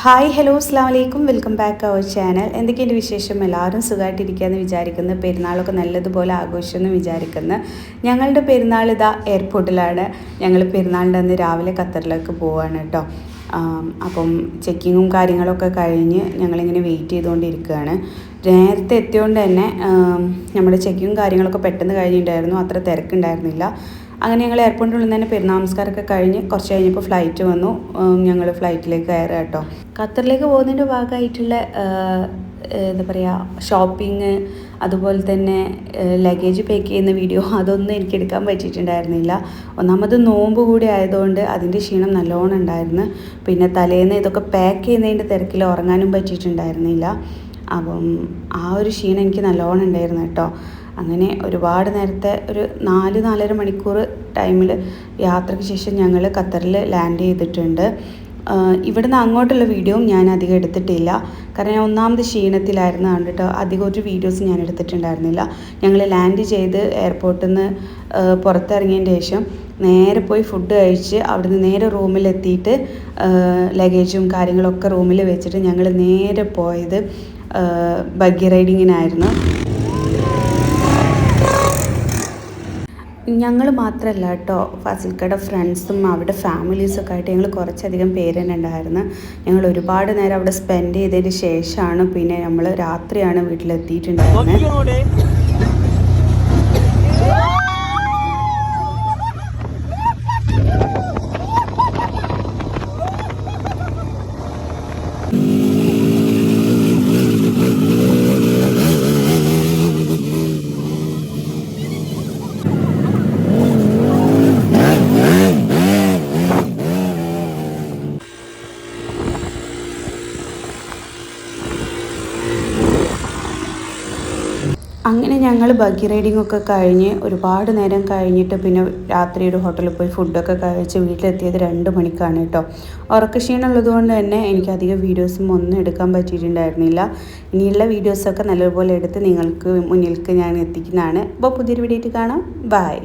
Hi hello അസ്സാം വലൈക്കും welcome back our channel. എന്തൊക്കെയുണ്ട് വിശേഷം? എല്ലാവരും സുഖമായിട്ടിരിക്കുകയെന്ന് വിചാരിക്കുന്നു. പെരുന്നാളൊക്കെ നല്ലതുപോലെ ആഘോഷമെന്ന് വിചാരിക്കുന്നു. ഞങ്ങളുടെ പെരുന്നാൾ ഇതാ എയർപോർട്ടിലാണ്. ഞങ്ങൾ പെരുന്നാളിൻ്റെ അന്ന് രാവിലെ ഖത്തറിലേക്ക് പോവുകയാണ് കേട്ടോ. അപ്പം ചെക്കിങ്ങും കാര്യങ്ങളൊക്കെ കഴിഞ്ഞ് ഞങ്ങളിങ്ങനെ വെയിറ്റ് ചെയ്തുകൊണ്ടിരിക്കുകയാണ്. നേരത്തെ എത്തിയോണ്ട് തന്നെ നമ്മുടെ ചെക്കിങ്ങും കാര്യങ്ങളൊക്കെ പെട്ടെന്ന് കഴിഞ്ഞിട്ടുണ്ടായിരുന്നു, അത്ര തിരക്കുണ്ടായിരുന്നില്ല. അങ്ങനെ ഞങ്ങൾ എയർപോർട്ടിനുള്ളിൽ നിന്ന് തന്നെ പെരുന്നാൾ നമസ്കാരമൊക്കെ കഴിഞ്ഞ് കുറച്ച് കഴിഞ്ഞപ്പോൾ ഫ്ലൈറ്റ് വന്നു. ഞങ്ങൾ ഫ്ലൈറ്റിലേക്ക് കയറുക കേട്ടോ. ഖത്തറിലേക്ക് പോകുന്നതിൻ്റെ ഭാഗമായിട്ടുള്ള എന്താ പറയുക, ഷോപ്പിങ്, അതുപോലെ തന്നെ ലഗേജ് പാക്ക് ചെയ്യുന്ന വീഡിയോ അതൊന്നും എനിക്ക് എടുക്കാൻ പറ്റിയിട്ടുണ്ടായിരുന്നില്ല. ഒന്നാമത് നോമ്പ് കൂടി ആയതുകൊണ്ട് അതിൻ്റെ ക്ഷീണം നല്ലോണം ഉണ്ടായിരുന്നു. പിന്നെ തലേന്ന് ഇതൊക്കെ പാക്ക് ചെയ്യുന്നതിൻ്റെ തിരക്കിൽ ഉറങ്ങാനും പറ്റിയിട്ടുണ്ടായിരുന്നില്ല. അപ്പം ആ ഒരു ക്ഷീണം എനിക്ക് നല്ലോണം ഉണ്ടായിരുന്നു കേട്ടോ. അങ്ങനെ ഒരുപാട് നേരത്തെ ഒരു 4-4.5 മണിക്കൂർ ടൈമിൽ യാത്രയ്ക്ക് ശേഷം ഞങ്ങൾ ഖത്തറിൽ ലാൻഡ് ചെയ്തിട്ടുണ്ട്. ഇവിടുന്ന് അങ്ങോട്ടുള്ള വീഡിയോയും ഞാൻ അധികം എടുത്തിട്ടില്ല, കാരണം ഞാൻ ഒന്നാമത് ക്ഷീണത്തിലായിരുന്നു കണ്ടിട്ട് അധികം ഒരു വീഡിയോസ് ഞാൻ എടുത്തിട്ടുണ്ടായിരുന്നില്ല. ഞങ്ങൾ ലാൻഡ് ചെയ്ത് എയർപോർട്ടിൽ നിന്ന് പുറത്തിറങ്ങിയതിന് ശേഷം നേരെ പോയി ഫുഡ് കഴിച്ച് അവിടുന്ന് നേരെ റൂമിലെത്തിയിട്ട് ലഗേജും കാര്യങ്ങളൊക്കെ റൂമിൽ വെച്ചിട്ട് ഞങ്ങൾ നേരെ പോയത് ബഗ്ഗി റൈഡിങ്ങിനായിരുന്നു. ഞങ്ങൾ മാത്രമല്ല കേട്ടോ, ഫാസിൽക്കയുടെ ഫ്രണ്ട്സും അവിടെ ഫാമിലീസൊക്കെ ആയിട്ട് ഞങ്ങൾ കുറച്ചധികം പേര് തന്നെ ഉണ്ടായിരുന്നു. ഞങ്ങൾ ഒരുപാട് നേരം അവിടെ സ്പെൻഡ് ചെയ്തതിന് ശേഷമാണ് പിന്നെ നമ്മൾ രാത്രിയാണ് വീട്ടിലെത്തിയിട്ടുണ്ടായിരുന്നത്. അങ്ങനെ ഞങ്ങൾ ബഗ്ഗി റൈഡിങ്ങൊക്കെ കഴിഞ്ഞ് ഒരുപാട് നേരം കഴിഞ്ഞിട്ട് പിന്നെ രാത്രി ഒരു ഹോട്ടലിൽ പോയി ഫുഡൊക്കെ കഴിച്ച് വീട്ടിലെത്തിയത് 2 മണിക്കാണ് കേട്ടോ. ഉറക്കക്ഷീണമുള്ളത് കൊണ്ട് തന്നെ എനിക്ക് അധികം വീഡിയോസും ഒന്നും എടുക്കാൻ പറ്റിയിട്ടുണ്ടായിരുന്നില്ല. ഇനിയുള്ള വീഡിയോസൊക്കെ നല്ലതുപോലെ എടുത്ത് നിങ്ങൾക്ക് മുന്നിലേക്ക് ഞാൻ എത്തിക്കുന്നതാണ്. അപ്പോൾ പുതിയൊരു വീഡിയോ ആയിട്ട് കാണാം. ബൈ.